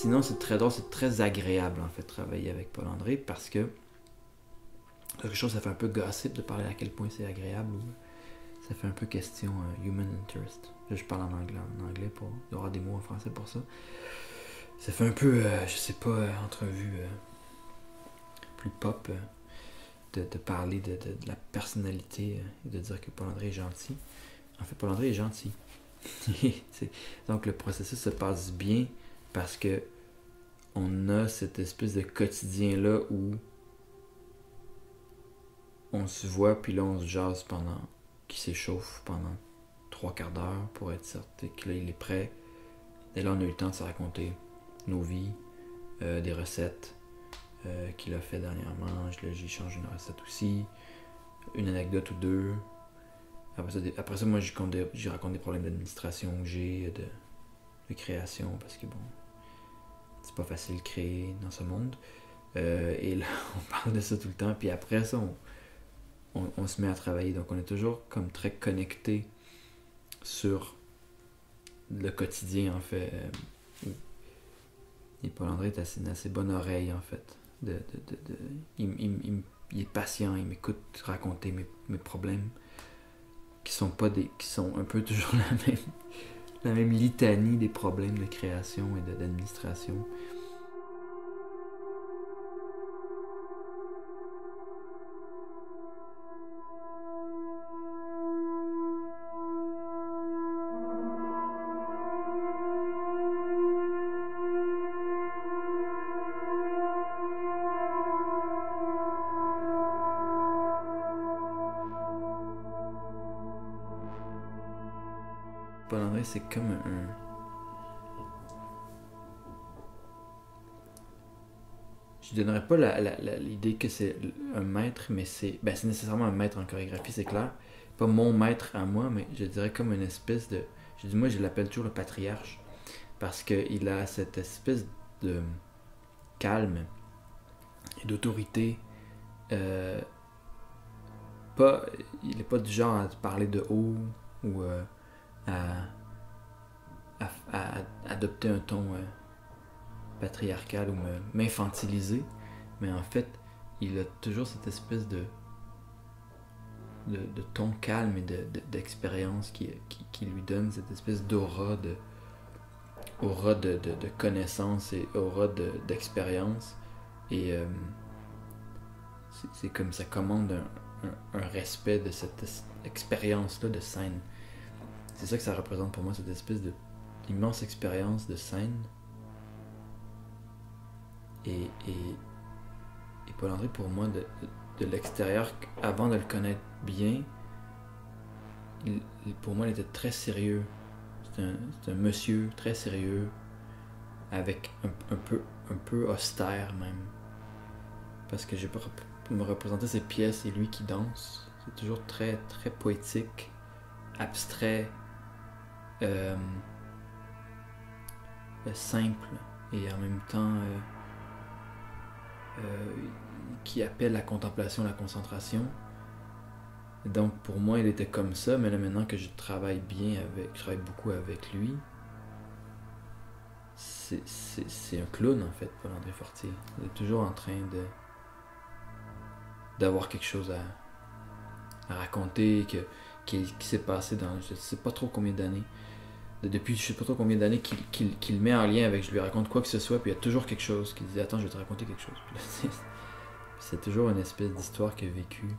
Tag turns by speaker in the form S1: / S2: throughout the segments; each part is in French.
S1: sinon, c'est très drôle, c'est très agréable en fait travailler avec Paul-André parce que quelque chose, ça fait un peu gossip de parler à quel point c'est agréable. Ou ça fait un peu question human interest. Là, je parle en anglais pour. Il y aura des mots en français pour ça. Ça fait un peu, je sais pas, entrevue plus pop de parler de la personnalité et de dire que Paul-André est gentil. En fait, Paul-André est gentil. Donc le processus se passe bien parce que on a cette espèce de quotidien-là où on se voit, puis là on se jase pendant, qui s'échauffe pendant 3/4 d'heure pour être certain que là il est prêt. Et là on a eu le temps de se raconter nos vies, des recettes qu'il a fait dernièrement. Là j'ai changé une recette aussi, une anecdote ou deux. Après ça moi j'y raconte des problèmes d'administration que j'ai, de création, parce que bon, c'est pas facile de créer dans ce monde. Et là on parle de ça tout le temps, puis après ça on se met à travailler. Donc on est toujours comme très connecté sur le quotidien en fait. Et Paul-André est une assez bonne oreille en fait. Il est patient, il m'écoute raconter mes problèmes qui sont un peu toujours la même litanie des problèmes de création et d'administration. Paul-André, c'est comme je donnerais pas l'idée que c'est un maître, mais c'est nécessairement un maître en chorégraphie, c'est clair. Pas mon maître à moi, mais je dirais comme une espèce de... Moi, je l'appelle toujours le patriarche, parce qu'il a cette espèce de calme et d'autorité. Il n'est pas du genre à parler de haut ou à adopter un ton patriarcal ou m'infantiliser, mais en fait, il a toujours cette espèce de ton calme et d'expérience qui lui donne cette espèce d'aura de connaissance et aura d'expérience. Et c'est comme ça commande un respect de cette expérience-là de scène. C'est ça que ça représente pour moi, cette espèce d'immense expérience de scène. Et Paul-André, pour moi, de l'extérieur, avant de le connaître bien, pour moi, il était très sérieux. C'est un monsieur très sérieux, avec un peu austère même. Parce que je peux me représenter ces pièces et lui qui danse. C'est toujours très, très poétique, abstrait, simple, et en même temps qui appelle la contemplation, la concentration. Donc pour moi il était comme ça, mais là maintenant que je travaille beaucoup avec lui, c'est un clown en fait, Paul-André Fortier. Il est toujours en train d'avoir quelque chose à raconter, qui s'est passé dans je sais pas trop combien d'années. Depuis je sais pas trop combien d'années qu'il met en lien avec, je lui raconte quoi que ce soit, puis il y a toujours quelque chose qui dit attends, je vais te raconter quelque chose. Puis là, c'est toujours une espèce d'histoire qu'il a vécue.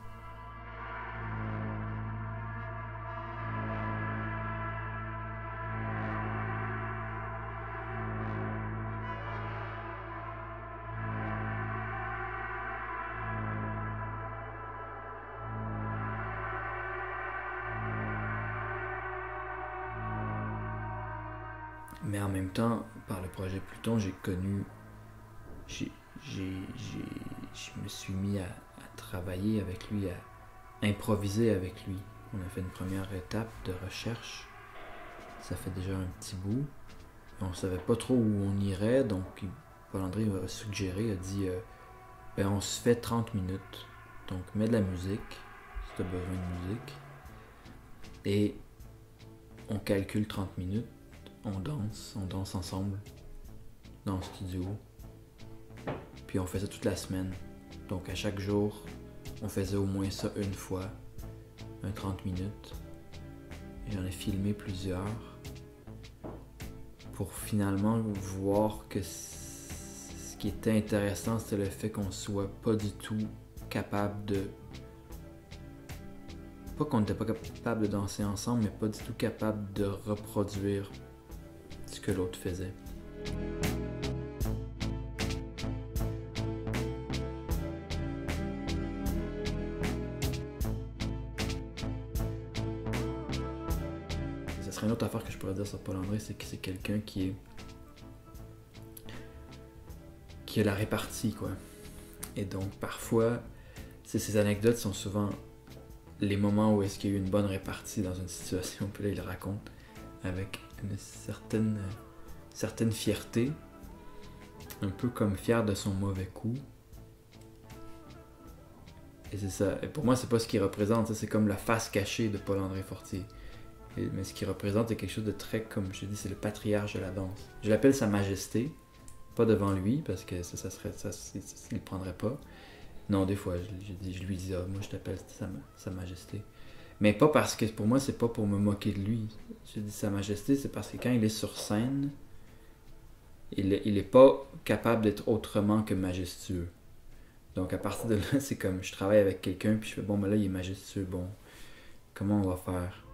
S1: Mais en même temps, par le projet Pluton, je me suis mis à travailler avec lui, à improviser avec lui. On a fait une première étape de recherche. Ça fait déjà un petit bout. On savait pas trop où on irait, donc Paul-André a suggéré, a dit on se fait 30 minutes. Donc mets de la musique, si tu as besoin de musique. Et on calcule 30 minutes, on danse ensemble. dans le studio. Puis on faisait toute la semaine. Donc à chaque jour, on faisait au moins ça une fois, un 30 minutes. Et j'en ai filmé plusieurs pour finalement voir que ce qui était intéressant, c'était le fait qu'on soit pas du tout capable de... Pas qu'on n'était pas capable de danser ensemble, mais pas du tout capable de reproduire ce que l'autre faisait. Ça serait une autre affaire que je pourrais dire sur Paul-André, c'est que c'est quelqu'un qui a la répartie, quoi. Et donc parfois, ces anecdotes sont souvent les moments où est-ce qu'il y a eu une bonne répartie dans une situation, puis là il raconte avec une certaine fierté, un peu comme fier de son mauvais coup. Et c'est ça. Et pour moi, c'est pas ce qu'il représente, ça, c'est comme la face cachée de Paul-André Fortier. Mais ce qu'il représente est quelque chose de très, comme je dis, c'est le patriarche de la danse. Je l'appelle Sa Majesté, pas devant lui, parce que ça il le prendrait pas. Non, des fois, je lui dis, moi je t'appelle Sa Majesté. Mais pas parce que, pour moi, c'est pas pour me moquer de lui. Je dis Sa Majesté, c'est parce que quand il est sur scène, il est pas capable d'être autrement que majestueux. Donc à partir de là, c'est comme, je travaille avec quelqu'un, puis je fais, bon, ben là, il est majestueux, bon, comment on va faire?